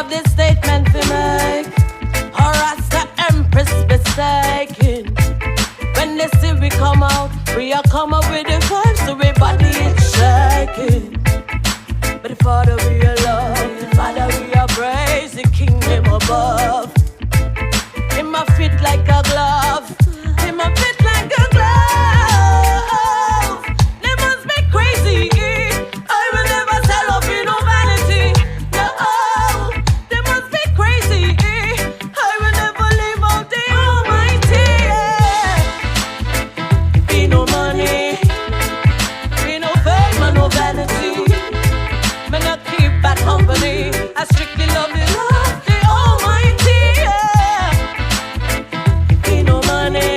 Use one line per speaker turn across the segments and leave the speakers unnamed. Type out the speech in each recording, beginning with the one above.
have this statement to make, or as the Empress mistaken. When they see we come out, we are come up with the vibes, so we body is shaking. But the Father we are love, the Father we are praise, the kingdom above. Him a fit like a glove, him a fit like a glove. They must be crazy, I will never sell up in no vanity. No, they must be crazy, I will never leave out the Almighty. Be no money, be no fame and no vanity. Me not keep bad company, I strictly love the Lord, the Almighty. Be no money,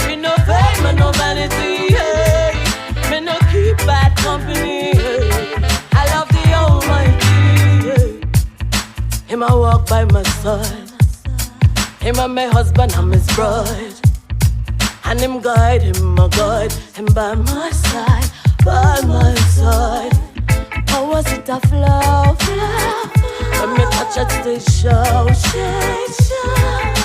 be no fame and no vanity. Me no keep bad company, I love the Almighty. Him I walk by my side, him and my husband, I'm his bride. And him guide, him a guide, him by my side, by my side. How was it a flow, flow? When me touch it, stay show, show, show.